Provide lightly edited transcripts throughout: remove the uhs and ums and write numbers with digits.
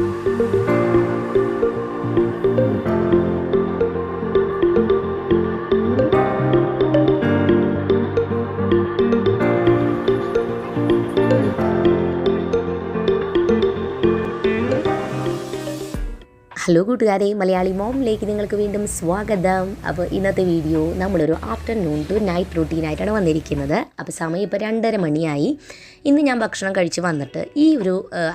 Hello കൂട്ടുകാരെ, മലയാളി മോമിലേക്ക് നിങ്ങൾക്ക് വീണ്ടും സ്വാഗതം. അപ്പോൾ ഇന്നത്തെ വീഡിയോ നമ്മളൊരു ആഫ്റ്റർനൂൺ ടു നൈറ്റ് റൂട്ടീനായിട്ടാണ് വന്നിരിക്കുന്നത്. അപ്പോൾ സമയം ഇപ്പോൾ 2:30 മണിയായി. ഇന്ന് ഞാൻ ഭക്ഷണം കഴിച്ച് വന്നിട്ട് ഈ ഒരു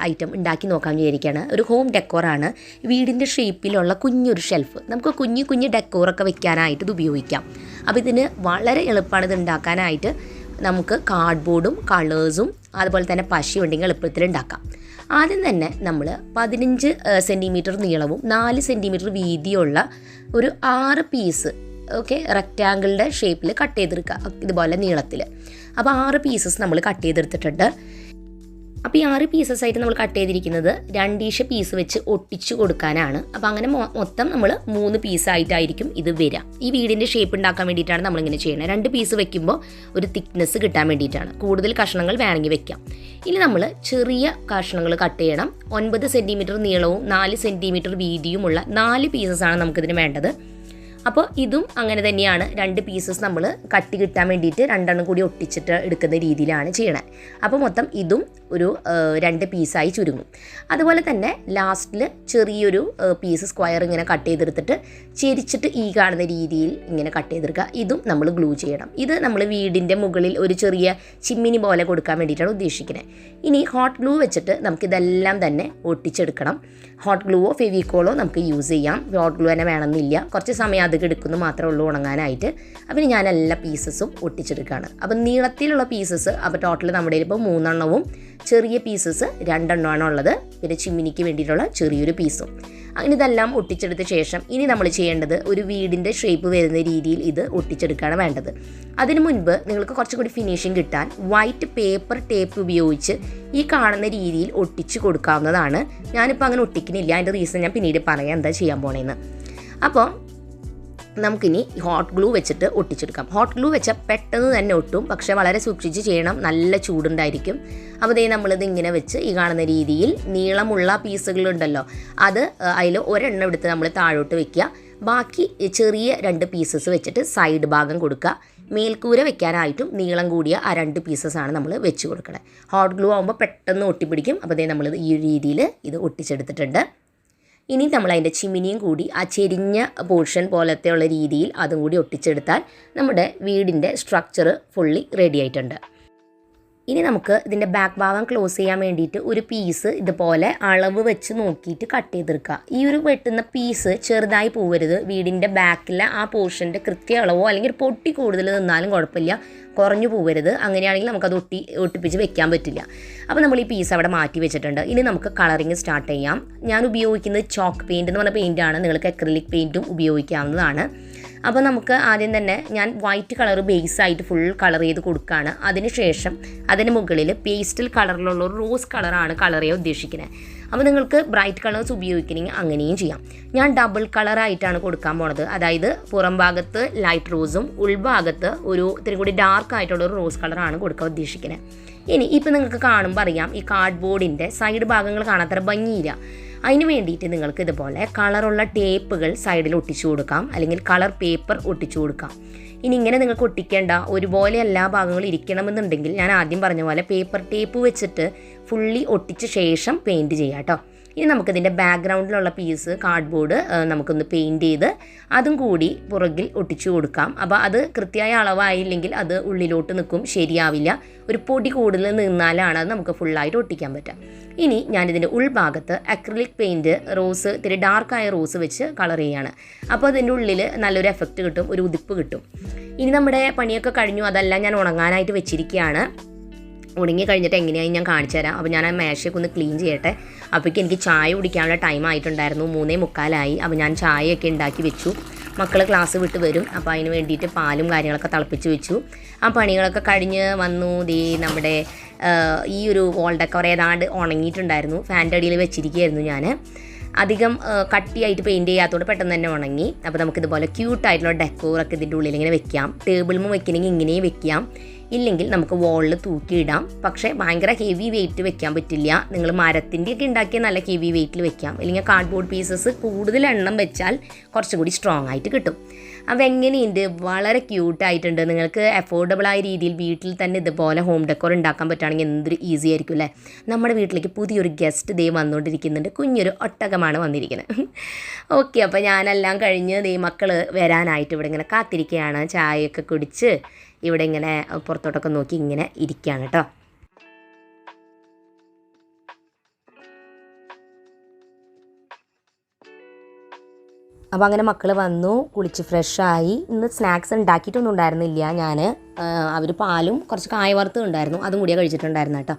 ഐറ്റം ഉണ്ടാക്കി നോക്കാൻ വിചാരിക്കുകയാണ്. ഒരു ഹോം ഡെക്കോറാണ്. വീടിൻ്റെ ഷേപ്പിലുള്ള കുഞ്ഞൊരു ഷെൽഫ്. നമുക്ക് കുഞ്ഞു ഡെക്കോറൊക്കെ വെക്കാനായിട്ട് ഇത് ഉപയോഗിക്കാം. അപ്പോൾ ഇതിന് വളരെ എളുപ്പമാണ് ഇത് ഉണ്ടാക്കാനായിട്ട്. നമുക്ക് കാർഡ്ബോർഡും കളേഴ്സും അതുപോലെ തന്നെ പശയും ഉണ്ടെങ്കിൽ എളുപ്പത്തിൽ ഉണ്ടാക്കാം. ആദ്യം തന്നെ നമ്മൾ 15 സെൻറ്റിമീറ്റർ നീളവും 4 സെൻറ്റിമീറ്റർ വീതിയുള്ള ഒരു 6 പീസ് റെക്റ്റാങ്കിളിൻ്റെ ഷേപ്പിൽ കട്ട് ചെയ്തെടുക്കുക, ഇതുപോലെ നീളത്തിൽ. അപ്പോൾ 6 പീസസ് നമ്മൾ കട്ട് ചെയ്തെടുത്തിട്ടുണ്ട്. അപ്പോൾ ഈ 6 പീസസ് ആയിട്ട് നമ്മൾ കട്ട് ചെയ്തിരിക്കുന്നത് 2 പീസ് വെച്ച് ഒട്ടിച്ചു കൊടുക്കാനാണ്. അപ്പോൾ അങ്ങനെ മൊത്തം നമ്മൾ 3 പീസായിട്ടായിരിക്കും ഇത് വരിക. ഈ വീടിൻ്റെ ഷേപ്പ് ഉണ്ടാക്കാൻ വേണ്ടിയിട്ടാണ് നമ്മളിങ്ങനെ ചെയ്യുന്നത്. 2 പീസ് വെക്കുമ്പോൾ ഒരു തിക്നെസ് കിട്ടാൻ വേണ്ടിയിട്ടാണ്. കൂടുതൽ കഷ്ണങ്ങൾ വേണമെങ്കിൽ വെക്കാം. ഇനി നമ്മൾ ചെറിയ കഷ്ണങ്ങൾ കട്ട് ചെയ്യണം. 9 സെൻറ്റിമീറ്റർ നീളവും 4 സെൻറ്റിമീറ്റർ വീതിയുമുള്ള 4 പീസസാണ് നമുക്കിതിന് വേണ്ടത്. അപ്പോൾ ഇതും അങ്ങനെ തന്നെയാണ്. 2 പീസസ് നമ്മൾ കട്ടി കിട്ടാൻ വേണ്ടിയിട്ട് 2 കൂടി ഒട്ടിച്ചിട്ട് എടുക്കുന്ന രീതിയിലാണ് ചെയ്യണത്. അപ്പോൾ മൊത്തം ഇതും ഒരു 2 പീസായി ചുരുങ്ങും. അതുപോലെ തന്നെ ലാസ്റ്റിൽ ചെറിയൊരു പീസ് സ്ക്വയർ ഇങ്ങനെ കട്ട് ചെയ്തെടുത്തിട്ട് ചെരിച്ചിട്ട് ഈ കാണുന്ന രീതിയിൽ ഇങ്ങനെ കട്ട് ചെയ്തെടുക്കുക. ഇതും നമ്മൾ ഗ്ലൂ ചെയ്യണം. ഇത് നമ്മൾ വീടിൻ്റെ മുകളിൽ ഒരു ചെറിയ ചിമ്മിനി പോലെ കൊടുക്കാൻ വേണ്ടിയിട്ടാണ് ഉദ്ദേശിക്കുന്നത്. ഇനി ഹോട്ട് ഗ്ലൂ വെച്ചിട്ട് നമുക്കിതെല്ലാം തന്നെ ഒട്ടിച്ചെടുക്കണം. ഹോട്ട് ഗ്ലൂവോ ഫെവിക്കോളോ നമുക്ക് യൂസ് ചെയ്യാം. ഹോട്ട് ഗ്ലൂ തന്നെ വേണമെന്നില്ല. കുറച്ച് സമയം അത് എടുക്കുന്നു മാത്രമേ ഉള്ളൂ ഉണങ്ങാനായിട്ട്. അപ്പോൾ ഞാൻ എല്ലാ പീസസും ഒട്ടിച്ചെടുക്കുകയാണ്. അപ്പം നീളത്തിലുള്ള പീസസ് അപ്പോൾ ടോട്ടൽ നമ്മുടെ ഇപ്പോൾ 3 എണ്ണവും ചെറിയ പീസസ് 2 എണ്ണമാണ് ഉള്ളത്. പിന്നെ ചിമ്മിനിക്ക് വേണ്ടിയിട്ടുള്ള ചെറിയൊരു പീസും. അങ്ങനെ ഇതെല്ലാം ഒട്ടിച്ചെടുത്ത ശേഷം ഇനി നമ്മൾ ചെയ്യേണ്ടത് ഒരു വീടിൻ്റെ ഷേപ്പ് വരുന്ന രീതിയിൽ ഇത് ഒട്ടിച്ചെടുക്കുകയാണ് വേണ്ടത്. അതിനു മുൻപ് നിങ്ങൾക്ക് കുറച്ചുകൂടി ഫിനിഷിങ് കിട്ടാൻ വൈറ്റ് പേപ്പർ ടേപ്പ് ഉപയോഗിച്ച് ഈ കാണുന്ന രീതിയിൽ ഒട്ടിച്ച് കൊടുക്കാവുന്നതാണ്. ഞാനിപ്പോൾ അങ്ങനെ ഒട്ടിക്കുന്നില്ല. അതിൻ്റെ റീസൺ ഞാൻ പിന്നീട് പറയാം എന്താ ചെയ്യാൻ പോണേന്ന്. അപ്പോൾ നമുക്കിനി ഹോട്ട് ഗ്ലൂ വെച്ചിട്ട് ഒട്ടിച്ചെടുക്കാം. ഹോട്ട് ഗ്ലൂ വെച്ചാൽ പെട്ടെന്ന് തന്നെ ഒട്ടും, പക്ഷേ വളരെ സൂക്ഷിച്ച് ചെയ്യണം. നല്ല ചൂടുണ്ടായിരിക്കും. അപ്പോൾ നമ്മളിത് ഇങ്ങനെ വെച്ച് ഈ കാണുന്ന രീതിയിൽ നീളമുള്ള പീസുകളുണ്ടല്ലോ, അത് അതിൽ ഒരെണ്ണം എടുത്ത് നമ്മൾ താഴോട്ട് വെക്കുക. ബാക്കി ചെറിയ 2 പീസസ് വെച്ചിട്ട് സൈഡ് ഭാഗം കൊടുക്കുക. മേൽക്കൂര വെക്കാനായിട്ടും നീളം കൂടിയ ആ 2 പീസസാണ് നമ്മൾ വെച്ച് കൊടുക്കണത്. ഹോട്ട് ഗ്ലൂ ആകുമ്പോൾ പെട്ടെന്ന് ഒട്ടിപ്പിടിക്കും. അപ്പോൾ നമ്മളിത് ഈ രീതിയിൽ ഇത് ഒട്ടിച്ചെടുത്തിട്ടുണ്ട്. ഇനി നമ്മൾ അതിൻ്റെ ചിമ്മിനിയും കൂടി ആ ചെരിഞ്ഞ പോർഷൻ പോലത്തെ ഉള്ള രീതിയിൽ അതും കൂടി ഒട്ടിച്ചെടുത്താൽ നമ്മുടെ വീടിൻ്റെ സ്ട്രക്ചർ ഫുള്ളി റെഡി ആയിട്ടുണ്ട്. ഇനി നമുക്ക് ഇതിൻ്റെ ബാക്ക് ഭാഗം ക്ലോസ് ചെയ്യാൻ വേണ്ടിയിട്ട് ഒരു പീസ് ഇതുപോലെ അളവ് വെച്ച് നോക്കിയിട്ട് കട്ട് ചെയ്തെടുക്കുക. ഈ ഒരു വെട്ടുന്ന പീസ് ചെറുതായി പോകരുത്. വീടിൻ്റെ ബാക്കിലെ ആ പോർഷൻ്റെ കൃത്യ അളവോ അല്ലെങ്കിൽ ഒരു പൊട്ടി കൂടുതൽ നിന്നാലും കുഴപ്പമില്ല, കുറഞ്ഞു പോകരുത്. അങ്ങനെയാണെങ്കിൽ നമുക്കത് ഒട്ടിപ്പിച്ച് വെക്കാൻ പറ്റില്ല. അപ്പോൾ നമ്മൾ ഈ പീസ് അവിടെ മാറ്റി വെച്ചിട്ടുണ്ട്. ഇനി നമുക്ക് കളറിങ് സ്റ്റാർട്ട് ചെയ്യാം. ഞാൻ ഉപയോഗിക്കുന്നത് ചോക്ക് പെയിൻറ്റ് എന്ന് പറഞ്ഞ പെയിൻറ്റാണ്. നിങ്ങൾക്ക് അക്രിലിക് പെയിൻറ്റും ഉപയോഗിക്കാവുന്നതാണ്. അപ്പോൾ നമുക്ക് ആദ്യം തന്നെ ഞാൻ വൈറ്റ് കളർ ബേസായിട്ട് ഫുൾ കളർ ചെയ്ത് കൊടുക്കുകയാണ്. അതിനുശേഷം അതിന് മുകളിൽ പേസ്റ്റൽ കളറിലുള്ള ഒരു റോസ് കളറാണ് കളർ ചെയ്യാൻ ഉദ്ദേശിക്കുന്നത്. അപ്പോൾ നിങ്ങൾക്ക് ബ്രൈറ്റ് കളേഴ്സ് ഉപയോഗിക്കണമെങ്കിൽ അങ്ങനെയും ചെയ്യാം. ഞാൻ ഡബിൾ കളറായിട്ടാണ് കൊടുക്കാൻ പോണത്. അതായത് പുറം ഭാഗത്ത് ലൈറ്റ് റോസും ഉൾഭാഗത്ത് ഒരു ഇത്തിരി കൂടി ഡാർക്ക് ആയിട്ടുള്ള ഒരു റോസ് കളറാണ് കൊടുക്കാൻ ഉദ്ദേശിക്കുന്നത്. ഇനി ഇപ്പം നിങ്ങൾക്ക് കാണുമ്പോൾ അറിയാം, ഈ കാർഡ്ബോർഡിൻ്റെ സൈഡ് ഭാഗങ്ങൾ കാണാത്ര ഭംഗിയില്ല. അതിന് വേണ്ടിയിട്ട് നിങ്ങൾക്ക് ഇതുപോലെ കളറുള്ള ടേപ്പുകൾ സൈഡിൽ ഒട്ടിച്ചു കൊടുക്കാം, അല്ലെങ്കിൽ കളർ പേപ്പർ ഒട്ടിച്ചു കൊടുക്കാം. ഇനി ഇങ്ങനെ നിങ്ങൾക്ക് ഒട്ടിക്കേണ്ട, ഒരുപോലെ എല്ലാ ഭാഗങ്ങളും ഇരിക്കണമെന്നുണ്ടെങ്കിൽ ഞാൻ ആദ്യം പറഞ്ഞ പോലെ പേപ്പർ ടേപ്പ് വെച്ചിട്ട് ഫുള്ളി ഒട്ടിച്ച ശേഷം പെയിൻറ്റ് ചെയ്യാം കേട്ടോ. ഇനി നമുക്കിതിൻ്റെ ബാക്ക്ഗ്രൗണ്ടിലുള്ള പീസ് കാർഡ്ബോർഡ് നമുക്കൊന്ന് പെയിൻറ്റ് ചെയ്ത് അതും കൂടി പുറകിൽ ഒട്ടിച്ചു കൊടുക്കാം. അപ്പോൾ അത് കൃത്യമായ അളവായില്ലെങ്കിൽ അത് ഉള്ളിലോട്ട് നിൽക്കും, ശരിയാവില്ല. ഒരു പൊടി കൂടുതൽ നിന്നാലാണ് അത് നമുക്ക് ഫുള്ളായിട്ട് ഒട്ടിക്കാൻ പറ്റുക. ഇനി ഞാനിതിൻ്റെ ഉൾഭാഗത്ത് അക്രിലിക് പെയിൻറ്റ് റോസ് ഇത്തിരി ഡാർക്കായ റോസ് വെച്ച് കളർ ചെയ്യാണ്. അപ്പോൾ അതിൻ്റെ ഉള്ളിൽ നല്ലൊരു എഫക്റ്റ് കിട്ടും, ഒരു ഉതിപ്പ് കിട്ടും. ഇനി നമ്മുടെ പണിയൊക്കെ കഴിഞ്ഞു. അതെല്ലാം ഞാൻ ഉണങ്ങാനായിട്ട് വെച്ചിരിക്കുകയാണ്. ഉണങ്ങി കഴിഞ്ഞിട്ട് എങ്ങനെയായി ഞാൻ കാണിച്ചു തരാം. അപ്പോൾ ഞാൻ ആ മേശയൊക്കെ ഒന്ന് ക്ലീൻ ചെയ്യട്ടെ. അപ്പോഴേക്കും എനിക്ക് ചായ കുടിക്കാനുള്ള ടൈം ആയിട്ടുണ്ടായിരുന്നു. 3:45. അപ്പോൾ ഞാൻ ചായയൊക്കെ ഉണ്ടാക്കി വെച്ചു. മക്കൾ ക്ലാസ് വിട്ട് വരും. അപ്പോൾ അതിന് വേണ്ടിയിട്ട് പാലും കാര്യങ്ങളൊക്കെ തിളപ്പിച്ച് വെച്ചു. ആ പണികളൊക്കെ കഴിഞ്ഞ് വന്നു. നമ്മുടെ ഈ ഒരു വോൾ ഡെക്കോർ ഏതാണ്ട് ഉണങ്ങിയിട്ടുണ്ടായിരുന്നു. ഫാൻ്റെ അടിയിൽ വെച്ചിരിക്കുകയായിരുന്നു ഞാൻ. അധികം കട്ടിയായിട്ട് പെയിൻറ്റ് ചെയ്യാത്തതുകൊണ്ട് പെട്ടെന്ന് തന്നെ ഉണങ്ങി. അപ്പോൾ നമുക്കിതുപോലെ ക്യൂട്ടായിട്ടുള്ള ഡെക്കോറൊക്കെ ഇതിൻ്റെ ഉള്ളിൽ ഇങ്ങനെ വെക്കാം. ടേബിളിൽ വെക്കണമെങ്കിൽ ഇങ്ങനെയും വെക്കാം. ഇല്ലെങ്കിൽ നമുക്ക് വോളിൽ തൂക്കിയിടാം. പക്ഷേ ഭയങ്കര ഹെവി വെയിറ്റ് വെക്കാൻ പറ്റില്ല. നിങ്ങൾ മരത്തിൻ്റെയൊക്കെ ഉണ്ടാക്കിയ നല്ല ഹെവി വെയിറ്റിൽ വെക്കാം. അല്ലെങ്കിൽ കാർഡ്ബോർഡ് പീസസ് കൂടുതൽ എണ്ണം വെച്ചാൽ കുറച്ചുകൂടി സ്ട്രോങ് ആയിട്ട് കിട്ടും. അപ്പോൾ എങ്ങനെയുണ്ട്? വളരെ ക്യൂട്ടായിട്ടുണ്ട്. നിങ്ങൾക്ക് അഫോർഡബിളായ രീതിയിൽ വീട്ടിൽ തന്നെ ഇതുപോലെ ഹോം ഡെക്കോർ ഉണ്ടാക്കാൻ പറ്റുകയാണെങ്കിൽ എന്തൊരു ഈസി ആയിരിക്കും അല്ലേ? നമ്മുടെ വീട്ടിലേക്ക് പുതിയൊരു ഗസ്റ്റ് ദേ വന്നുകൊണ്ടിരിക്കുന്നുണ്ട്. കുഞ്ഞൊരു ഒട്ടകമാണ് വന്നിരിക്കുന്നത്. ഓക്കെ, അപ്പോൾ ഞാനെല്ലാം കഴിഞ്ഞ് ദേ മക്കൾ വരാനായിട്ട് ഇവിടെ ഇങ്ങനെ കാത്തിരിക്കുകയാണ്. ചായയൊക്കെ കുടിച്ച് ഇവിടെ ഇങ്ങനെ പുറത്തോട്ടൊക്കെ നോക്കി ഇങ്ങനെ ഇരിക്കുകയാണ് കേട്ടോ. അപ്പോൾ അങ്ങനെ മക്കൾ വന്നു, കുളിച്ച് ഫ്രഷായി. ഇന്ന് സ്നാക്സ് ഉണ്ടാക്കിയിട്ടൊന്നും ഉണ്ടായിരുന്നില്ല ഞാൻ. അവർ പാലും കുറച്ച് കായ വറുത്തും ഉണ്ടായിരുന്നു, അതും കൂടിയാണ് കഴിച്ചിട്ടുണ്ടായിരുന്നു കേട്ടോ.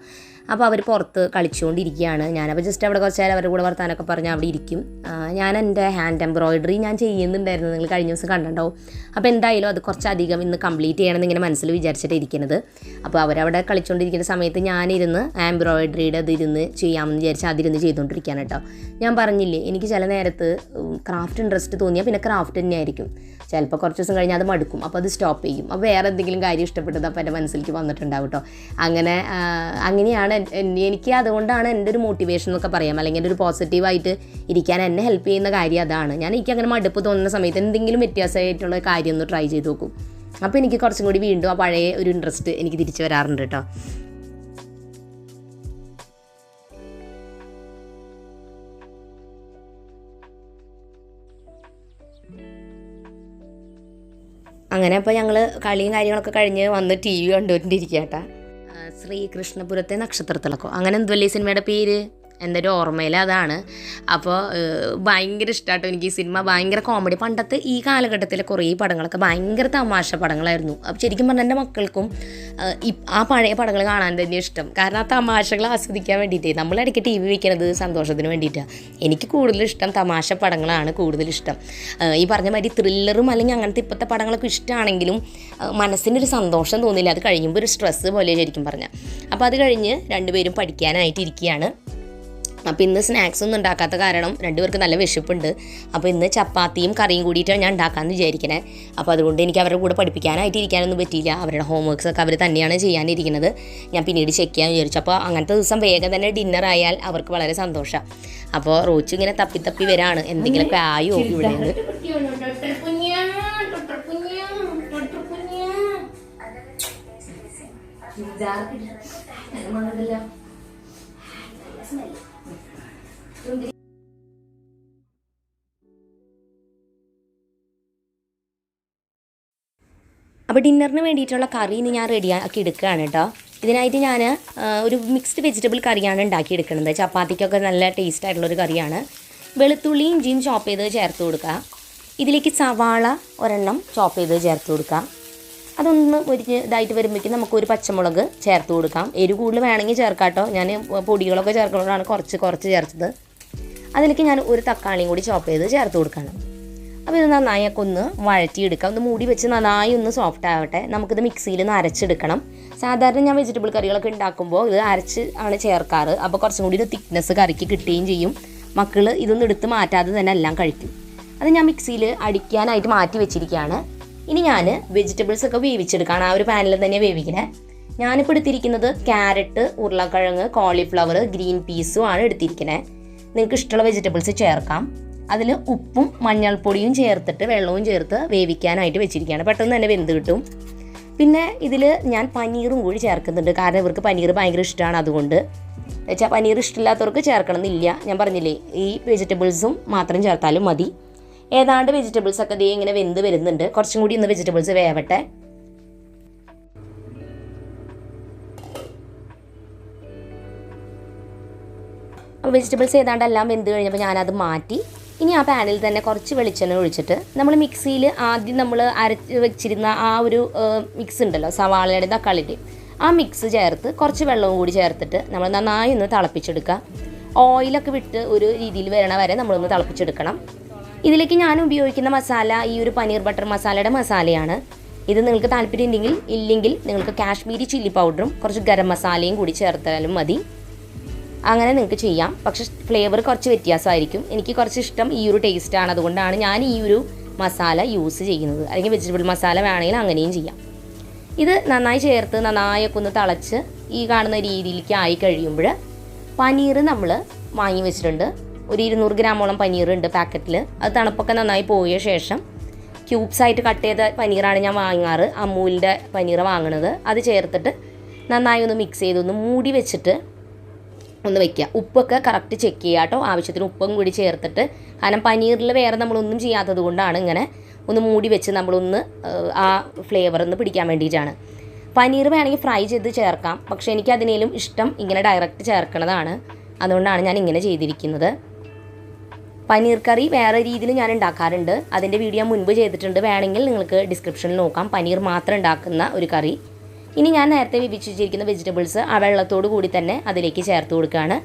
അപ്പോൾ അവർ പുറത്ത് കളിച്ചുകൊണ്ടിരിക്കുകയാണ്. ഞാനപ്പോൾ ജസ്റ്റ് അവിടെ കുറച്ച് നേരം അവരുടെ കൂടെ വർത്താനൊക്കെ പറഞ്ഞ് അവിടെ ഇരിക്കും. ഞാൻ എൻ്റെ ഹാൻഡ് എംബ്രോയിഡറി ഞാൻ ചെയ്യുന്നുണ്ടായിരുന്നു, നിങ്ങൾ കഴിഞ്ഞ ദിവസം കണ്ടിട്ടുണ്ടാവും. അപ്പോൾ എന്തായാലും അത് കുറച്ചധികം ഇന്ന് കംപ്ലീറ്റ് ചെയ്യണമെന്ന് ഇങ്ങനെ മനസ്സിൽ വിചാരിച്ചിട്ട് ഇരിക്കുന്നത്. അപ്പോൾ അവരവിടെ കളിച്ചുകൊണ്ടിരിക്കുന്ന സമയത്ത് ഞാനിരുന്ന് എംബ്രോയിഡറിയുടെ അതിരുന്ന് ചെയ്യാമെന്ന് വിചാരിച്ച് അതിരുന്ന് ചെയ്തുകൊണ്ടിരിക്കുകയാണ് കേട്ടോ. ഞാൻ പറഞ്ഞില്ലേ, എനിക്ക് ചില നേരത്ത് ക്രാഫ്റ്റ് ഇൻട്രസ്റ്റ് തോന്നിയാൽ പിന്നെ ക്രാഫ്റ്റ് തന്നെയായിരിക്കും. ചിലപ്പോൾ കുറച്ച് ദിവസം കഴിഞ്ഞാൽ അത് മടുക്കും, അപ്പോൾ അത് സ്റ്റോപ്പ് ചെയ്യും. അപ്പോൾ വേറെ എന്തെങ്കിലും കാര്യം ഇഷ്ടപ്പെട്ടത് അപ്പോൾ എൻ്റെ മനസ്സിലേക്ക് വന്നിട്ടുണ്ടാവും കേട്ടോ. അങ്ങനെയാണ് എനിക്ക്. അതുകൊണ്ടാണ് എൻ്റെ ഒരു മോട്ടിവേഷൻ എന്നൊക്കെ പറയാം, അല്ലെങ്കിൽ എൻ്റെ ഒരു പോസിറ്റീവായിട്ട് ഇരിക്കാൻ എന്നെ ഹെൽപ്പ് ചെയ്യുന്ന കാര്യം അതാണ്. എനിക്ക് അങ്ങനെ മടുപ്പ് തോന്നുന്ന സമയത്ത് എന്തെങ്കിലും വ്യത്യാസമായിട്ടുള്ള കാര്യം ഒന്ന് ട്രൈ ചെയ്ത് നോക്കും. അപ്പോൾ എനിക്ക് കുറച്ചും കൂടി വീണ്ടും ആ പഴയ ഒരു ഇൻട്രസ്റ്റ് എനിക്ക് തിരിച്ചു വരാറുണ്ട് കേട്ടോ. അങ്ങനെ അപ്പോൾ ഞങ്ങൾ കളിയും കാര്യങ്ങളൊക്കെ കഴിഞ്ഞ് വന്ന് ടി വി കണ്ടുകൊണ്ടിരിക്കുക കേട്ടോ. ശ്രീകൃഷ്ണപുരത്തെ നക്ഷത്രത്തിളക്കോ അങ്ങനെ എന്തുവല്ലേ സിനിമയുടെ പേര്, എൻ്റെ ഒരു ഓർമ്മയിൽ അതാണ്. അപ്പോൾ ഭയങ്കര ഇഷ്ടമായിട്ടോ എനിക്ക് ഈ സിനിമ. ഭയങ്കര കോമഡി. പണ്ടത്തെ ഈ കാലഘട്ടത്തിലെ കുറേ പടങ്ങളൊക്കെ ഭയങ്കര തമാശ പടങ്ങളായിരുന്നു. അപ്പോൾ ശരിക്കും പറഞ്ഞാൽ എൻ്റെ മക്കൾക്കും ആ പഴയ പടങ്ങൾ കാണാൻ തന്നെ ഇഷ്ടം. കാരണം ആ തമാശകൾ ആസ്വദിക്കാൻ വേണ്ടിയിട്ടേ. നമ്മളിടയ്ക്ക് ടി വി വയ്ക്കുന്നത് സന്തോഷത്തിന് വേണ്ടിയിട്ടാണ്. എനിക്ക് കൂടുതലിഷ്ടം തമാശ പടങ്ങളാണ് കൂടുതലിഷ്ടം. ഈ പറഞ്ഞ മാതിരി ത്രില്ലറും അല്ലെങ്കിൽ അങ്ങനത്തെ ഇപ്പോഴത്തെ പടങ്ങളൊക്കെ ഇഷ്ടമാണെങ്കിലും മനസ്സിനൊരു സന്തോഷം തോന്നില്ല. അത് കഴിയുമ്പോൾ ഒരു സ്ട്രെസ്സ് പോലെ ശരിക്കും പറഞ്ഞാൽ. അപ്പോൾ അത് കഴിഞ്ഞ് രണ്ടുപേരും പഠിക്കാനായിട്ട് ഇരിക്കുകയാണ്. അപ്പോൾ ഇന്ന് സ്നാക്സ് ഒന്നും ഉണ്ടാക്കാത്ത കാരണം രണ്ടുപേർക്ക് നല്ല വിശപ്പുണ്ട്. അപ്പോൾ ഇന്ന് ചപ്പാത്തിയും കറിയും കൂടിയിട്ടാണ് ഞാൻ ഉണ്ടാക്കാമെന്ന് വിചാരിക്കണേ. അപ്പോൾ അതുകൊണ്ട് എനിക്ക് അവരുടെ കൂടെ പഠിപ്പിക്കാനായിട്ട് ഇരിക്കാനൊന്നും പറ്റിയില്ല. അവരുടെ ഹോംവർക്ക്സൊക്കെ അവർ തന്നെയാണ് ചെയ്യാനിരിക്കുന്നത്. ഞാൻ പിന്നീട് ചെക്ക് ചെയ്യാൻ വിചാരിച്ചു. അപ്പോൾ അങ്ങനത്തെ ദിവസം വേഗം തന്നെ ഡിന്നർ ആയാൽ അവർക്ക് വളരെ സന്തോഷമാണ്. അപ്പോൾ റോച്ചു ഇങ്ങനെ തപ്പി തപ്പി വരാണ്, എന്തെങ്കിലുമൊക്കെ ആയോ ഇവിടെ നിന്ന്. അപ്പോൾ ഡിന്നറിന് വേണ്ടിയിട്ടുള്ള കറി ഇനി ഞാൻ റെഡിയാക്കി എടുക്കുകയാണ് കേട്ടോ. ഇതിനായിട്ട് ഞാൻ ഒരു മിക്സ്ഡ് വെജിറ്റബിൾ കറിയാണ് ഉണ്ടാക്കിയെടുക്കുന്നത്. ചപ്പാത്തിക്കൊക്കെ നല്ല ടേസ്റ്റ് ആയിട്ടുള്ളൊരു കറിയാണ്. വെളുത്തുള്ളി ഇഞ്ചിയും ചോപ്പ് ചെയ്ത് ചേർത്ത് കൊടുക്കുക. ഇതിലേക്ക് സവാള ഒരെണ്ണം ചോപ്പ് ചെയ്ത് ചേർത്ത് കൊടുക്കുക. അതൊന്ന് ഒരു ഇതായിട്ട് വരുമ്പോഴേക്കും നമുക്കൊരു പച്ചമുളക് ചേർത്ത് കൊടുക്കാം. എരിവ് കൂടുതൽ വേണമെങ്കിൽ ചേർക്കാം കേട്ടോ. ഞാൻ പൊടികളൊക്കെ ചേർക്കുന്നതുകൊണ്ടാണ് കുറച്ച് ചേർത്തത്. അതിലേക്ക് ഞാൻ ഒരു തക്കാളിയും കൂടി ചോപ്പ് ചെയ്ത് ചേർത്ത് കൊടുക്കണം. അപ്പോൾ ഇത് നന്നായൊക്കെ ഒന്ന് വഴറ്റിയെടുക്കാം. ഒന്ന് മൂടി വെച്ച് നന്നായി ഒന്ന് സോഫ്റ്റ് ആവട്ടെ. നമുക്കിത് മിക്സിയിൽ നിന്ന് അരച്ചെടുക്കണം. സാധാരണ ഞാൻ വെജിറ്റബിൾ കറികളൊക്കെ ഉണ്ടാക്കുമ്പോൾ ഇത് അരച്ച് ആണ് ചേർക്കാറ്. അപ്പോൾ കുറച്ചും കൂടി ഒരു തിക്നെസ് കറിക്ക് കിട്ടുകയും ചെയ്യും. മക്കൾ ഇതൊന്നും എടുത്ത് മാറ്റാതെ തന്നെ എല്ലാം കഴിക്കും. അത് ഞാൻ മിക്സിയിൽ അടിക്കാനായിട്ട് മാറ്റി വെച്ചിരിക്കുകയാണ്. ഇനി ഞാൻ വെജിറ്റബിൾസൊക്കെ വേവിച്ചെടുക്കുകയാണ്. ആ ഒരു പാനിൽ തന്നെ വേവിക്കണേ. ഞാനിപ്പോൾ എടുത്തിരിക്കുന്നത് ക്യാരറ്റ്, ഉരുളക്കിഴങ്ങ്, കോളിഫ്ലവർ, ഗ്രീൻ പീസും ആണ് എടുത്തിരിക്കുന്നത്. നിങ്ങൾക്ക് ഇഷ്ടമുള്ള വെജിറ്റബിൾസ് ചേർക്കാം. അതിൽ ഉപ്പും മഞ്ഞൾപ്പൊടിയും ചേർത്തിട്ട് വെള്ളവും ചേർത്ത് വേവിക്കാനായിട്ട് വെച്ചിരിക്കുകയാണ്. പെട്ടെന്ന് തന്നെ വെന്ത് കിട്ടും. പിന്നെ ഇതിൽ ഞാൻ പനീറും കൂടി ചേർക്കുന്നുണ്ട്. കാരണം ഇവർക്ക് പനീർ ഭയങ്കര ഇഷ്ടമാണ്. അതുകൊണ്ട് വെച്ചാൽ പനീർ ഇഷ്ടമില്ലാത്തവർക്ക് ചേർക്കണമെന്നില്ല. ഞാൻ പറഞ്ഞില്ലേ, ഈ വെജിറ്റബിൾസും മാത്രം ചേർത്താലും മതി. ഏതാണ്ട് വെജിറ്റബിൾസൊക്കെ ദേ ഇങ്ങനെ വെന്ത് വരുന്നുണ്ട്. കുറച്ചും കൂടി ഒന്ന് വെജിറ്റബിൾസ് വേവട്ടെ. അപ്പോൾ വെജിറ്റബിൾസ് ഏതാണ്ടെല്ലാം വെന്ത് കഴിഞ്ഞപ്പോൾ ഞാനത് മാറ്റി. ഇനി ആ പാനിൽ തന്നെ കുറച്ച് വെളിച്ചെണ്ണ ഒഴിച്ചിട്ട് നമ്മൾ മിക്സിയിൽ ആദ്യം നമ്മൾ അരച്ച് വെച്ചിരുന്ന ആ ഒരു മിക്സ് ഉണ്ടല്ലോ, സവാളയുടെ തക്കാളിയുടെ ആ മിക്സ് ചേർത്ത് കുറച്ച് വെള്ളവും കൂടി ചേർത്തിട്ട് നമ്മൾ നന്നായി ഒന്ന് തിളപ്പിച്ചെടുക്കുക. ഓയിലൊക്കെ വിട്ട് ഒരു രീതിയിൽ വരണ വരെ നമ്മളൊന്ന് തിളപ്പിച്ചെടുക്കണം. ഇതിലേക്ക് ഞാൻ ഉപയോഗിക്കുന്ന മസാല ഈ ഒരു പനീർ ബട്ടർ മസാലയുടെ മസാലയാണ്. ഇത് നിങ്ങൾക്ക് താല്പര്യം ഇല്ലെങ്കിൽ നിങ്ങൾക്ക് കാശ്മീരി ചില്ലി പൗഡറും കുറച്ച് ഗരം മസാലയും കൂടി ചേർത്താലും മതി. അങ്ങനെ നിങ്ങൾക്ക് ചെയ്യാം. പക്ഷെ ഫ്ലേവർ കുറച്ച് വ്യത്യാസമായിരിക്കും. എനിക്ക് കുറച്ച് ഇഷ്ടം ഈ ഒരു ടേസ്റ്റാണ്. അതുകൊണ്ടാണ് ഞാൻ ഈ ഒരു മസാല യൂസ് ചെയ്യുന്നത്. അല്ലെങ്കിൽ വെജിറ്റബിൾ മസാല വേണമെങ്കിൽ അങ്ങനെയും ചെയ്യാം. ഇത് നന്നായി ചേർത്ത് നന്നായൊക്കെ ഒന്ന് തിളച്ച് ഈ കാണുന്ന രീതിയിലേക്ക് ആയി കഴിയുമ്പോൾ പനീർ നമ്മൾ വാങ്ങി വെച്ചിട്ടുണ്ട്. ഒരു 200 ഗ്രാമോളം പനീർ ഉണ്ട് പാക്കറ്റിൽ. അത് തണുപ്പൊക്കെ നന്നായി പോയ ശേഷം ക്യൂബ്സായിട്ട് കട്ട് ചെയ്ത പനീറാണ് ഞാൻ വാങ്ങാറ്. അമൂലിൻ്റെ പനീർ വാങ്ങണത്. അത് ചേർത്തിട്ട് നന്നായി ഒന്ന് മിക്സ് ചെയ്ത് ഒന്ന് മൂടി വെച്ചിട്ട് ഒന്ന് വെക്കുക. ഉപ്പൊക്കെ കറക്റ്റ് ചെക്ക് ചെയ്യുക കേട്ടോ. ആവശ്യത്തിന് ഉപ്പും കൂടി ചേർത്തിട്ട്, കാരണം പനീറിൽ വേറെ നമ്മളൊന്നും ചെയ്യാത്തത് കൊണ്ടാണ് ഇങ്ങനെ ഒന്ന് മൂടി വെച്ച് നമ്മളൊന്ന് ആ ഫ്ലേവർ ഒന്ന് പിടിക്കാൻ വേണ്ടിയിട്ടാണ്. പനീർ വേണമെങ്കിൽ ഫ്രൈ ചെയ്ത് ചേർക്കാം, പക്ഷേ എനിക്ക് അതിനേലും ഇഷ്ടം ഇങ്ങനെ ഡയറക്റ്റ് ചേർക്കണതാണ്. അതുകൊണ്ടാണ് ഞാൻ ഇങ്ങനെ ചെയ്തിരിക്കുന്നത്. പനീർ കറി വേറെ രീതിയിൽ ഞാൻ ഉണ്ടാക്കാറുണ്ട്. അതിൻ്റെ വീഡിയോ മുൻപ് ചെയ്തിട്ടുണ്ട്. വേണമെങ്കിൽ നിങ്ങൾക്ക് ഡിസ്ക്രിപ്ഷനിൽ നോക്കാം. പനീർ മാത്രം ഉണ്ടാക്കുന്ന ഒരു കറി. ഇനി ഞാൻ നേരത്തെ വിഭജിച്ച് വെച്ചിരിക്കുന്ന വെജിറ്റബിൾസ് ആ വെള്ളത്തോട് കൂടി തന്നെ അതിലേക്ക് ചേർത്ത് കൊടുക്കുകയാണ്.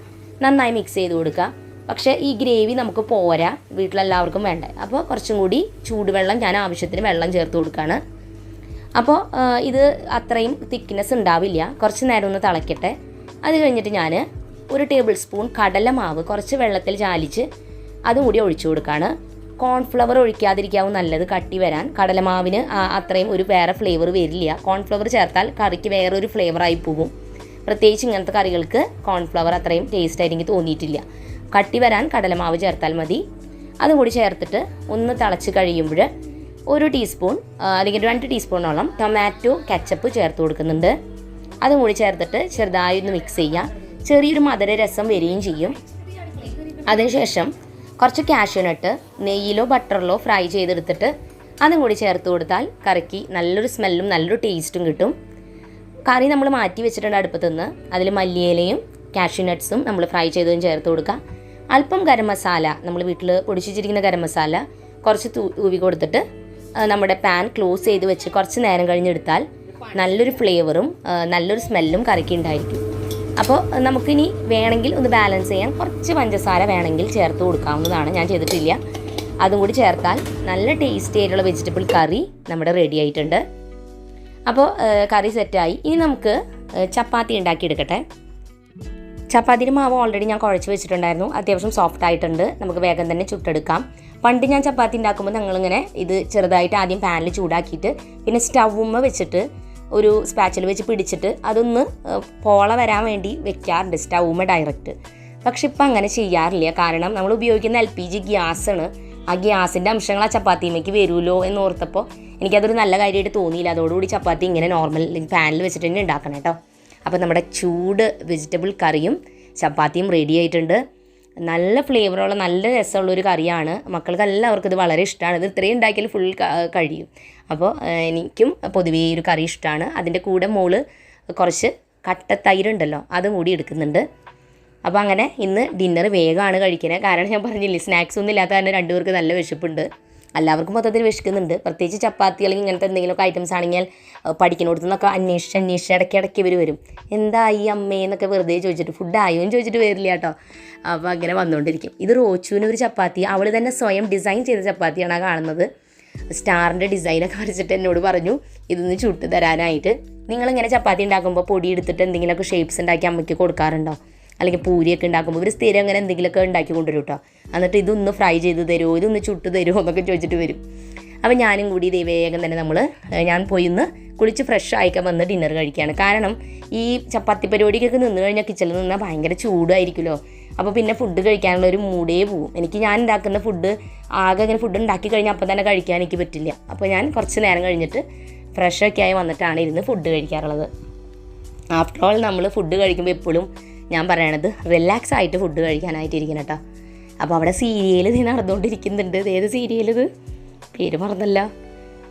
നന്നായി മിക്സ് ചെയ്ത് കൊടുക്കുക. പക്ഷേ ഈ ഗ്രേവി നമുക്ക് പോരാ, വീട്ടിലെല്ലാവർക്കും വേണ്ടേ. അപ്പോൾ കുറച്ചും കൂടി ചൂടുവെള്ളം ഞാൻ ആവശ്യത്തിന് വെള്ളം ചേർത്ത് കൊടുക്കുകയാണ്. അപ്പോൾ ഇത് അത്രയും തിക്നെസ് ഉണ്ടാവില്ല. കുറച്ച് നേരം ഒന്ന് തിളയ്ക്കട്ടെ. അത് കഴിഞ്ഞിട്ട് ഞാൻ 1 ടേബിൾ സ്പൂൺ കടലമാവ് കുറച്ച് വെള്ളത്തിൽ ചാലിച്ച് അതും കൂടി ഒഴിച്ചു കൊടുക്കുകയാണ്. കോൺഫ്ലവർ ഒഴിക്കാതിരിക്കാവും നല്ലത്, കട്ടി വരാൻ. കടലമാവിന് അത്രയും ഒരു വേറെ ഫ്ലേവർ വരില്ല. കോൺഫ്ലവർ ചേർത്താൽ കറിക്ക് വേറൊരു ഫ്ലേവറായി പോകും. പ്രത്യേകിച്ച് ഇങ്ങനത്തെ കറികൾക്ക് കോൺഫ്ലവർ അത്രയും ടേസ്റ്റായിട്ട് എനിക്ക് തോന്നിയിട്ടില്ല. കട്ടി വരാൻ കടലമാവ് ചേർത്താൽ മതി. അതും കൂടി ചേർത്തിട്ട് ഒന്ന് തിളച്ച് കഴിയുമ്പോൾ 1 ടീസ്പൂൺ അല്ലെങ്കിൽ 2 ടീസ്പൂണോളം ടൊമാറ്റോ കെച്ചപ്പ് ചേർത്ത് കൊടുക്കുന്നുണ്ട്. അതും കൂടി ചേർത്തിട്ട് ചെറുതായി ഒന്ന് മിക്സ് ചെയ്യുക. ചെറിയൊരു മധുര രസം വരികയും ചെയ്യും. അതിനുശേഷം കുറച്ച് കാഷ്യൂനട്ട് നെയ്യിലോ ബട്ടറിലോ ഫ്രൈ ചെയ്തെടുത്തിട്ട് അതും കൂടി ചേർത്ത് കൊടുത്താൽ കറിക്ക് നല്ലൊരു സ്മെല്ലും നല്ലൊരു ടേസ്റ്റും കിട്ടും. കറി നമ്മൾ മാറ്റി വെച്ചിട്ടുണ്ട് അടുപ്പത്തു നിന്ന്. അതിൽ മല്ലിയിലയും കാഷ്യൂനട്ട്സും നമ്മൾ ഫ്രൈ ചെയ്തതും ചേർത്ത് കൊടുക്കുക. അല്പം ഗരം മസാല, നമ്മൾ വീട്ടിൽ പൊടിച്ചിരിക്കുന്ന ഗരം മസാല കുറച്ച് തൂവി കൊടുത്തിട്ട് നമ്മുടെ പാൻ ക്ലോസ് ചെയ്ത് വെച്ച് കുറച്ച് നേരം കഴിഞ്ഞെടുത്താൽ നല്ലൊരു ഫ്ലേവറും നല്ലൊരു സ്മെല്ലും കറിക്ക് ഉണ്ടായിരിക്കും. അപ്പോൾ നമുക്കിനി വേണമെങ്കിൽ ഒന്ന് ബാലൻസ് ചെയ്യാൻ കുറച്ച് പഞ്ചസാര വേണമെങ്കിൽ ചേർത്ത് കൊടുക്കാവുന്നതാണ്. ഞാൻ ചെയ്തിട്ടില്ല. അതും കൂടി ചേർത്താൽ നല്ല ടേസ്റ്റി ആയിട്ടുള്ള വെജിറ്റബിൾ കറി നമ്മുടെ റെഡി ആയിട്ടുണ്ട്. അപ്പോൾ കറി സെറ്റായി. ഇനി നമുക്ക് ചപ്പാത്തി ഉണ്ടാക്കിയെടുക്കട്ടെ. ചപ്പാത്തിയുടെ മാവ് ഓൾറെഡി ഞാൻ കുഴച്ച് വെച്ചിട്ടുണ്ടായിരുന്നു. അത്യാവശ്യം സോഫ്റ്റ് ആയിട്ടുണ്ട്. നമുക്ക് വേഗം തന്നെ ചുട്ടെടുക്കാം. പണ്ട് ഞാൻ ചപ്പാത്തി ഉണ്ടാക്കുമ്പോൾ ഞങ്ങളിങ്ങനെ ഇത് ചെറുതായിട്ട് ആദ്യം പാനിൽ ചൂടാക്കിയിട്ട് പിന്നെ സ്റ്റൗമ്മ വെച്ചിട്ട് ഒരു സ്പാച്ചിൽ വെച്ച് പിടിച്ചിട്ട് അതൊന്ന് പോള വരാൻ വേണ്ടി വെക്കാറുണ്ട് സ്റ്റൗമ്മ ഡയറക്റ്റ്. പക്ഷെ ഇപ്പം അങ്ങനെ ചെയ്യാറില്ല. കാരണം നമ്മൾ ഉപയോഗിക്കുന്ന LPG ഗ്യാസാണ്. ആ ഗ്യാസിൻ്റെ അംശങ്ങൾ ആ ചപ്പാത്തിയിലേക്ക് വരുമല്ലോ എന്ന് ഓർത്തപ്പോൾ എനിക്കതൊരു നല്ല കാര്യമായിട്ട് തോന്നിയില്ല. അതോടുകൂടി ചപ്പാത്തി ഇങ്ങനെ നോർമൽ പാനിൽ വെച്ചിട്ട് തന്നെ ഉണ്ടാക്കണം കേട്ടോ. അപ്പോൾ നമ്മുടെ ചൂട് വെജിറ്റബിൾ കറിയും ചപ്പാത്തിയും റെഡി ആയിട്ടുണ്ട്. നല്ല ഫ്ലേവറുള്ള നല്ല രസമുള്ളൊരു കറിയാണ്. മക്കൾക്ക് എല്ലാവർക്കും ഇത് വളരെ ഇഷ്ടമാണ്. ഇത് ഇത്രയും ഉണ്ടാക്കിയാൽ ഫുൾ കഴിയും. അപ്പോൾ എനിക്കും പൊതുവേ ഒരു കറി ഇഷ്ടമാണ്. അതിൻ്റെ കൂടെ മോള് കുറച്ച് കട്ട തൈരുണ്ടല്ലോ അതും കൂടി എടുക്കുന്നുണ്ട്. അപ്പോൾ അങ്ങനെ ഇന്ന് ഡിന്നർ വേഗമാണ് കഴിക്കുന്നത്. കാരണം ഞാൻ പറഞ്ഞില്ലേ, സ്നാക്സ് ഒന്നും ഇല്ലാത്ത കാരണം രണ്ടുപേർക്ക് നല്ല വിശപ്പുണ്ട്. എല്ലാവർക്കും മൊത്തത്തിൽ വിശക്കുന്നുണ്ട്. പ്രത്യേകിച്ച് ചപ്പാത്തി അല്ലെങ്കിൽ ഇങ്ങനത്തെ എന്തെങ്കിലുമൊക്കെ ഐറ്റംസ് ആണെങ്കിൽ പഠിക്കുന്നിടത്തു നിന്നൊക്കെ അന്വേഷിച്ച് ഇടയ്ക്കിടയ്ക്ക് ഇവർ വരും. എന്തായി അമ്മയെന്നൊക്കെ വെറുതെ ചോദിച്ചിട്ട്, ഫുഡായോ എന്ന് ചോദിച്ചിട്ട് വരില്ല കേട്ടോ. അപ്പോൾ അങ്ങനെ വന്നുകൊണ്ടിരിക്കും. ഇത് റോച്ചുവിന് ഒരു ചപ്പാത്തി അവൾ തന്നെ സ്വയം ഡിസൈൻ ചെയ്ത ചപ്പാത്തിയാണ് കാണുന്നത്. സ്റ്റാറിൻ്റെ ഡിസൈനൊക്കെ വരച്ചിട്ട് എന്നോട് പറഞ്ഞു ഇതൊന്ന് ചുട്ട് തരാനായിട്ട്. നിങ്ങളിങ്ങനെ ചപ്പാത്തി ഉണ്ടാക്കുമ്പോൾ പൊടി എടുത്തിട്ട് എന്തെങ്കിലുമൊക്കെ ഷേപ്സ് ഉണ്ടാക്കി അമ്മയ്ക്ക് കൊടുക്കാറുണ്ടോ? അല്ലെങ്കിൽ പൂരിയൊക്കെ ഉണ്ടാക്കുമ്പോൾ ഇവർ സ്ഥിരം അങ്ങനെ എന്തെങ്കിലുമൊക്കെ ഉണ്ടാക്കി കൊണ്ടുവരും കേട്ടോ. എന്നിട്ട് ഇതൊന്ന് ഫ്രൈ ചെയ്ത് തരുമോ, ഇതൊന്ന് ചുട്ട് തരുമോ എന്നൊക്കെ ചോദിച്ചിട്ട് വരും. അപ്പോൾ ഞാനും കൂടി ഇതേ വേഗം തന്നെ ഞാൻ പോയി ഒന്ന് കുളിച്ച് ഫ്രഷ് ആയിക്കാൻ വന്ന് ഡിന്നർ കഴിക്കുകയാണ്. കാരണം ഈ ചപ്പാത്തി പരിപാടിക്കൊക്കെ നിന്ന് കഴിഞ്ഞാൽ കിച്ചണിൽ നിന്നാൽ ഭയങ്കര ചൂടായിരിക്കുമല്ലോ. അപ്പോൾ പിന്നെ ഫുഡ് കഴിക്കാനുള്ള ഒരു മൂടേ പോവും. ഞാൻ ഉണ്ടാക്കുന്ന ഫുഡ് ആകെ ഇങ്ങനെ ഫുഡ് ഉണ്ടാക്കി കഴിഞ്ഞാൽ അപ്പം തന്നെ കഴിക്കാൻ എനിക്ക് പറ്റില്ല. അപ്പോൾ ഞാൻ കുറച്ച് നേരം കഴിഞ്ഞിട്ട് ഫ്രഷൊക്കെ ആയി വന്നിട്ടാണ് ഇരുന്ന് ഫുഡ് കഴിക്കാറുള്ളത്. ആഫ്റ്റർ ഓൾ നമ്മൾ ഫുഡ് കഴിക്കുമ്പോൾ എപ്പോഴും ഞാൻ പറയണത് റിലാക്സ് ആയിട്ട് ഫുഡ് കഴിക്കാനായിട്ടിരിക്കണം കേട്ടോ. അപ്പോൾ അവിടെ സീരിയൽ നടന്നുകൊണ്ടിരിക്കുന്നുണ്ട്. ഏത് സീരിയലിത്? പേര് മറന്നല്ലോ.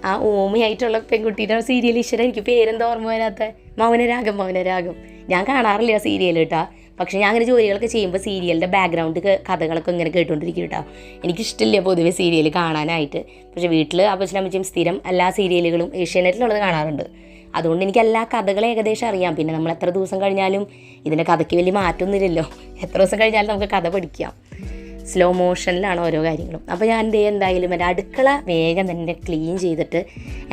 ആ ഓമയായിട്ടുള്ള പെൺകുട്ടിയുടെ സീരിയൽ. ഈശ്വര, എനിക്ക് പേരെന്താ ഓർമ്മ വരാത്ത? മൗനരാഗം. ഞാൻ കാണാറില്ല സീരിയൽ കേട്ടോ. പക്ഷേ ഞാൻ അങ്ങനെ ജോലികളൊക്കെ ചെയ്യുമ്പോൾ സീരിയലിൻ്റെ ബാക്ക്ഗ്രൗണ്ട് കഥകളൊക്കെ ഇങ്ങനെ കേട്ടുകൊണ്ടിരിക്കും കേട്ടോ. എനിക്കിഷ്ടമില്ല പൊതുവെ സീരിയൽ കാണാനായിട്ട്. പക്ഷേ വീട്ടിൽ അപ്പച്ചനും സ്ഥിരം എല്ലാ സീരിയലുകളും ഏഷ്യാനെറ്റിലുള്ളത് കാണാറുണ്ട്. അതുകൊണ്ട് എനിക്ക് എല്ലാ കഥകളും ഏകദേശം അറിയാം. പിന്നെ നമ്മൾ എത്ര ദിവസം കഴിഞ്ഞാലും ഇതിൻ്റെ കഥയ്ക്ക് വലിയ മാറ്റമൊന്നുമില്ലല്ലോ. എത്ര ദിവസം കഴിഞ്ഞാലും നമുക്ക് കഥ പഠിക്കാം. സ്ലോ മോഷനിലാണ് ഓരോ കാര്യങ്ങളും. അപ്പോൾ ഞാൻ എന്തായാലും എൻ്റെ അടുക്കള വേഗം തന്നെ ക്ലീൻ ചെയ്തിട്ട്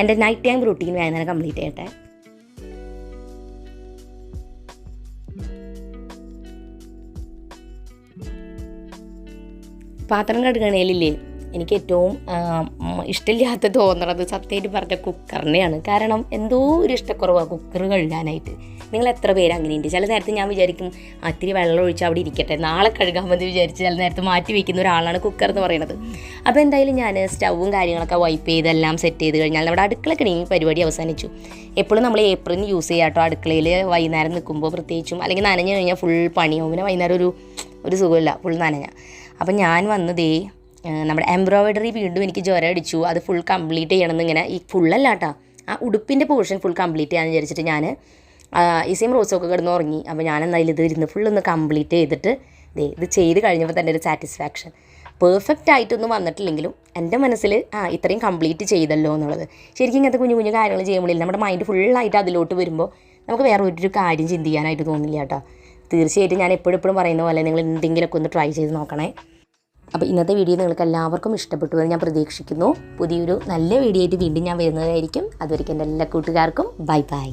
എൻ്റെ നൈറ്റ് ടൈം റൂട്ടീൻ വേഗം തന്നെ കംപ്ലീറ്റ് ചെയ്യട്ടെ. പാത്രം കഴുകണേലില്ലേ എനിക്ക് ഏറ്റവും ഇഷ്ടമില്ലാത്ത തോന്നണത് സത്യമായിട്ട് പറഞ്ഞ കുക്കറിനെയാണ്. കാരണം എന്തോ ഒരു ഇഷ്ടക്കുറവാണ് കുക്കർ കഴുകാനായിട്ട്. നിങ്ങൾ എത്ര പേര് അങ്ങനെയുണ്ട്? ചില നേരത്ത് ഞാൻ വിചാരിക്കും ഇത്തിരി വെള്ളം ഒഴിച്ച് അവിടെ ഇരിക്കട്ടെ, നാളെ കഴുകാൻ മതി വിചാരിച്ച് ചില നേരത്ത് മാറ്റി വയ്ക്കുന്ന ഒരാളാണ് കുക്കർ എന്ന് പറയുന്നത്. അപ്പോൾ എന്തായാലും ഞാൻ സ്റ്റൗവും കാര്യങ്ങളൊക്കെ വൈപ്പ് ചെയ്തെല്ലാം സെറ്റ് ചെയ്ത് കഴിഞ്ഞാൽ നമ്മുടെ അടുക്കള ക്ലീനിങ് പരിപാടി അവസാനിച്ചു. എപ്പോഴും നമ്മൾ ഏപ്രിൽ യൂസ് ചെയ്യാം കേട്ടോ അടുക്കളയിൽ വൈകുന്നേരം നിൽക്കുമ്പോൾ പ്രത്യേകിച്ചും. അല്ലെങ്കിൽ നനഞ്ഞു കഴിഞ്ഞാൽ ഫുൾ പണിയാവും, പിന്നെ വൈകുന്നേരം ഒരു സുഖമില്ല ഫുൾ നനഞ്ഞ. അപ്പം ഞാൻ വന്നതേ നമ്മുടെ എംബ്രോയിഡറി വീണ്ടും എനിക്ക് ജ്വരം അടിച്ചു. അത് ഫുൾ കംപ്ലീറ്റ് ചെയ്യണമെന്ന് ഇങ്ങനെ ഈ ഫുള്ളല്ല കേട്ടോ, ആ ഉടുപ്പിൻ്റെ പോർഷൻ ഫുൾ കംപ്ലീറ്റ് ചെയ്യാമെന്ന് വിചാരിച്ചിട്ട് ഞാൻ ഈസിയും റോസൊക്കെ കിടന്ന് ഉറങ്ങി. അപ്പോൾ ഞാൻ എന്തായാലും ഇത് ഇരുന്ന് ഫുള്ളൊന്ന് കംപ്ലീറ്റ് ചെയ്തിട്ട് ഇത് ചെയ്ത് കഴിഞ്ഞപ്പോൾ തന്നെ ഒരു സാറ്റിസ്ഫാക്ഷൻ. പെർഫെക്റ്റ് ആയിട്ടൊന്നും വന്നിട്ടില്ലെങ്കിലും എൻ്റെ മനസ്സിൽ ഇത്രയും കംപ്ലീറ്റ് ചെയ്തല്ലോ എന്നുള്ളത്. ശരിക്കും ഇങ്ങനത്തെ കുഞ്ഞു കുഞ്ഞു കാര്യങ്ങൾ ചെയ്യുമ്പോഴില്ല നമ്മുടെ മൈൻഡ് ഫുള്ളായിട്ട് അതിലോട്ട് വരുമ്പോൾ നമുക്ക് വേറെ ഒരു കാര്യം ചിന്തിക്കാനായിട്ട് തോന്നില്ല കേട്ടോ. തീർച്ചയായിട്ടും ഞാൻ എപ്പോഴും പറയുന്ന പോലെ നിങ്ങൾ എന്തെങ്കിലുമൊക്കെ ഒന്ന് ട്രൈ ചെയ്ത് നോക്കണേ. അപ്പോൾ ഇന്നത്തെ വീഡിയോ നിങ്ങൾക്ക് എല്ലാവർക്കും ഇഷ്ടപ്പെട്ടു എന്ന് ഞാൻ പ്രതീക്ഷിക്കുന്നു. പുതിയൊരു നല്ല വീഡിയോ ആയിട്ട് വീണ്ടും ഞാൻ വരുന്നതായിരിക്കും. അതുവരെയ്ക്കും എൻ്റെ എല്ലാ കൂട്ടുകാർക്കും ബൈ ബൈ.